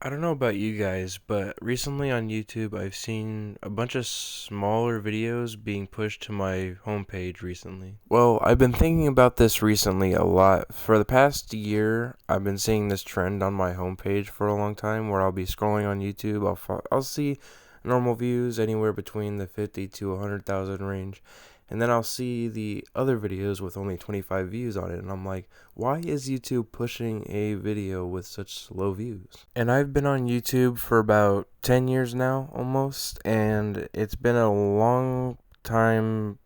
I don't know about you guys, but recently on YouTube I've seen a bunch of smaller videos being pushed to my homepage recently. Well, I've been thinking about this recently a lot. For the past year, I've been seeing this trend on my homepage for a long time where I'll be scrolling on YouTube, I'll see normal views anywhere between the 50 to 100,000 range. And then I'll see the other videos with only 25 views on it, and I'm like, why is YouTube pushing a video with such low views? And I've been on YouTube for about 10 years now, almost, and it's been a long time,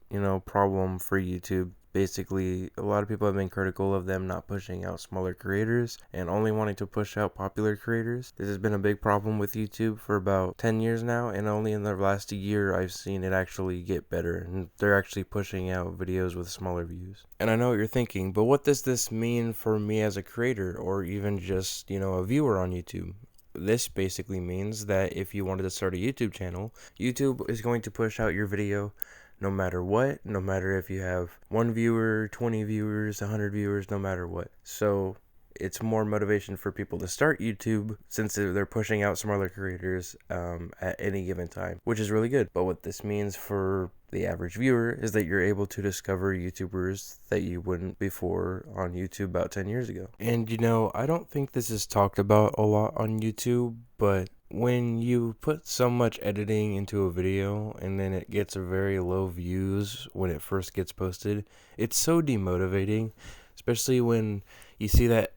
problem for YouTube. Basically, a lot of people have been critical of them not pushing out smaller creators and only wanting to push out popular creators. This has been a big problem with YouTube for about 10 years now, and only in the last year I've seen it actually get better, and they're actually pushing out videos with smaller views. And I know what you're thinking, but what does this mean for me as a creator, or even just, a viewer on YouTube? This basically means that if you wanted to start a YouTube channel, YouTube is going to push out your video no matter what, no matter if you have 1 viewer, 20 viewers, 100 viewers, no matter what. So it's more motivation for people to start YouTube since they're pushing out smaller creators at any given time, which is really good. But what this means for the average viewer is that you're able to discover YouTubers that you wouldn't before on YouTube about 10 years ago. And I don't think this is talked about a lot on YouTube, but when you put so much editing into a video and then it gets very low views when it first gets posted, it's so demotivating, especially when you see that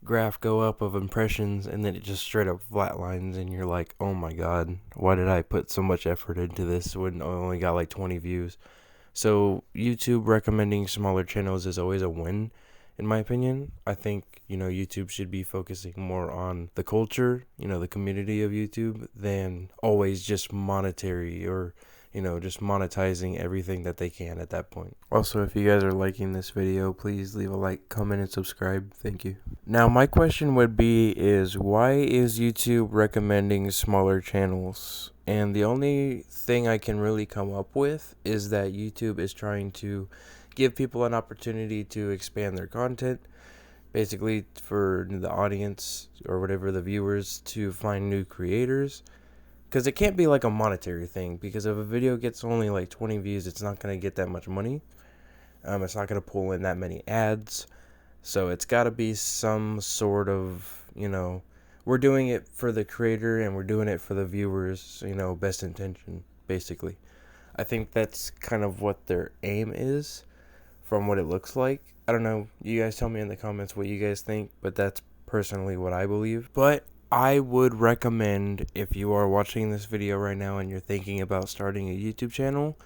graph go up of impressions and then it just straight up flatlines and you're like, oh my god, why did I put so much effort into this when I only got like 20 views? So YouTube recommending smaller channels is always a win, in my opinion. I think, YouTube should be focusing more on the culture, the community of YouTube than always just monetary or, just monetizing everything that they can at that point. Also, if you guys are liking this video, please leave a like, comment, and subscribe. Thank you. Now, my question would be is why is YouTube recommending smaller channels? And the only thing I can really come up with is that YouTube is trying to give people an opportunity to expand their content, basically for the audience or whatever, the viewers, to find new creators. Because it can't be like a monetary thing, because if a video gets only like 20 views, it's not going to get that much money. It's not going to pull in that many ads. So it's got to be some sort of, we're doing it for the creator and we're doing it for the viewers, best intention, basically. I think that's kind of what their aim is from what it looks like. I don't know. You guys tell me in the comments what you guys think, but that's personally what I believe. But I would recommend, if you are watching this video right now and you're thinking about starting a YouTube channel,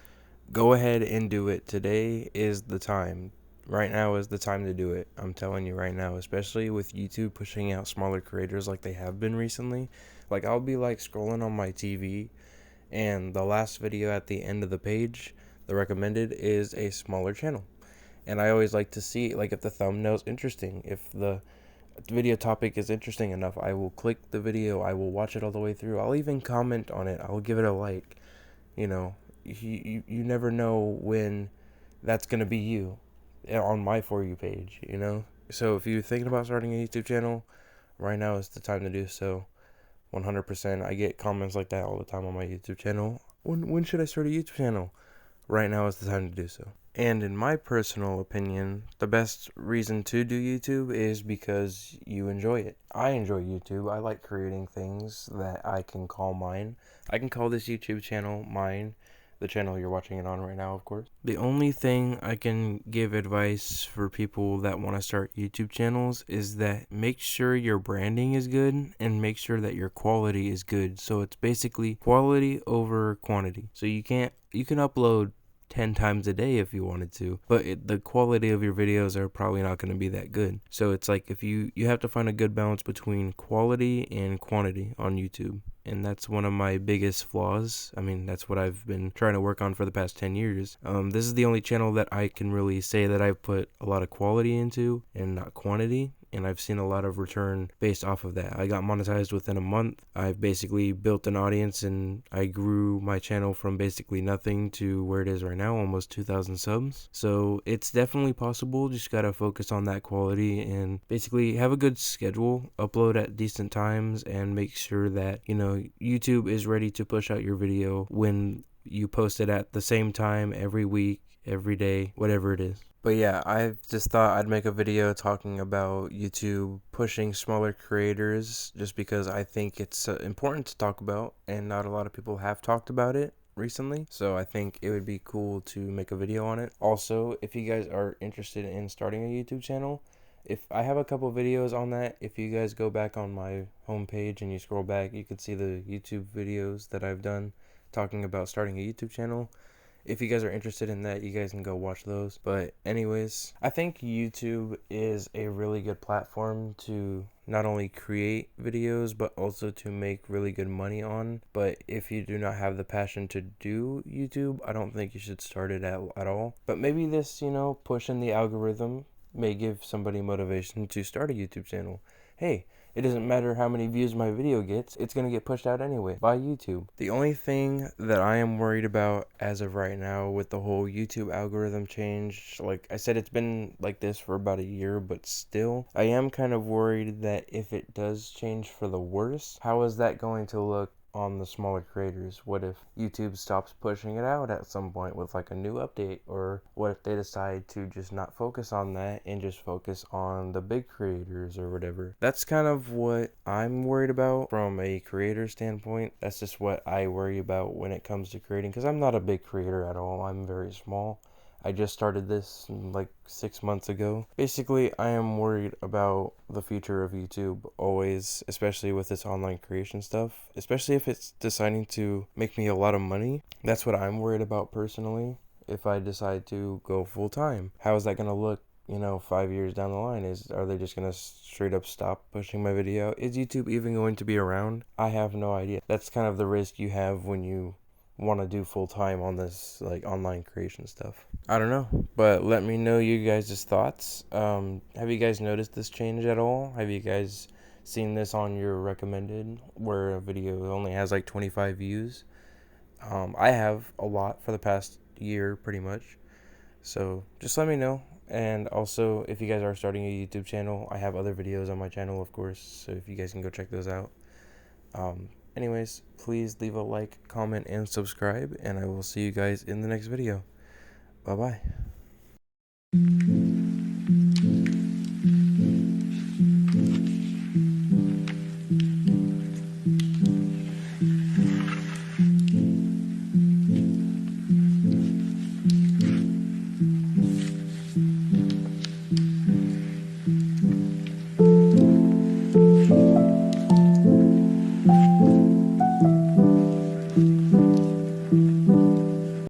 go ahead and do it. Today is the time. Right now is the time to do it. I'm telling you right now, especially with YouTube pushing out smaller creators like they have been recently. Like, I'll be like scrolling on my TV and the last video at the end of the page, the recommended, is a smaller channel. And I always like to see, like, if the thumbnail's interesting, if the video topic is interesting enough, I will click the video, I will watch it all the way through, I'll even comment on it, I'll give it a like. You never know when that's going to be you on my For You page, So if you're thinking about starting a YouTube channel, right now is the time to do so. 100%. I get comments like that all the time on my YouTube channel. When should I start a YouTube channel? Right now is the time to do so. And in my personal opinion, the best reason to do YouTube is because you enjoy it. I enjoy YouTube. I like creating things that I can call mine. I can call this YouTube channel mine, the channel you're watching it on right now, of course. The only thing I can give advice for people that want to start YouTube channels is that make sure your branding is good and make sure that your quality is good. So it's basically quality over quantity. So you can upload 10 times a day if you wanted to, but the quality of your videos are probably not going to be that good. So it's like, if you have to find a good balance between quality and quantity on YouTube. And that's one of my biggest flaws. I mean, that's what I've been trying to work on for the past 10 years. This is the only channel that I can really say that I've put a lot of quality into and not quantity. and I've seen a lot of return based off of that. I got monetized within a month. I've basically built an audience, and I grew my channel from basically nothing to where it is right now, almost 2,000 subs. So it's definitely possible. Just gotta focus on that quality and basically have a good schedule, upload at decent times, and make sure that, you know, YouTube is ready to push out your video when you post it at the same time every week, every day, whatever it is. But yeah, I just thought I'd make a video talking about YouTube pushing smaller creators just because I think it's important to talk about, and not a lot of people have talked about it recently. So I think it would be cool to make a video on it. Also, if you guys are interested in starting a YouTube channel, if I have a couple videos on that, if you guys go back on my homepage and you scroll back, you can see the YouTube videos that I've done talking about starting a YouTube channel. If you guys are interested in that, you guys can go watch those. But anyways, I think YouTube is a really good platform to not only create videos, but also to make really good money on. But if you do not have the passion to do YouTube, I don't think you should start it at all. But maybe this, you know, push in the algorithm may give somebody motivation to start a YouTube channel. Hey, it doesn't matter how many views my video gets, it's going to get pushed out anyway by YouTube. The only thing that I am worried about as of right now with the whole YouTube algorithm change, like I said, it's been like this for about a year, but still, I am kind of worried that if it does change for the worse, how is that going to look on the smaller creators? What if YouTube stops pushing it out at some point with like a new update? Or what if they decide to just not focus on that and just focus on the big creators or whatever? That's kind of what I'm worried about from a creator standpoint. That's just what I worry about when it comes to creating, because I'm not a big creator at all. I'm very small. I just started this like 6 months ago. Basically, I am worried about the future of YouTube always, especially with this online creation stuff, especially if it's deciding to make me a lot of money. That's what I'm worried about personally. If I decide to go full time, how is that going to look, you know, 5 years down the line? Are they just going to straight up stop pushing my video? Is YouTube even going to be around? I have no idea. That's kind of the risk you have when you want to do full time on this like online creation stuff. I don't know, but let me know you guys' thoughts. Have you guys noticed this change at all? Have you guys seen this on your recommended where a video only has like 25 views? I have a lot for the past year pretty much. So just let me know. And also, if you guys are starting a YouTube channel, I have other videos on my channel, of course, so if you guys can go check those out. Anyways, please leave a like, comment, and subscribe, and I will see you guys in the next video. Bye-bye.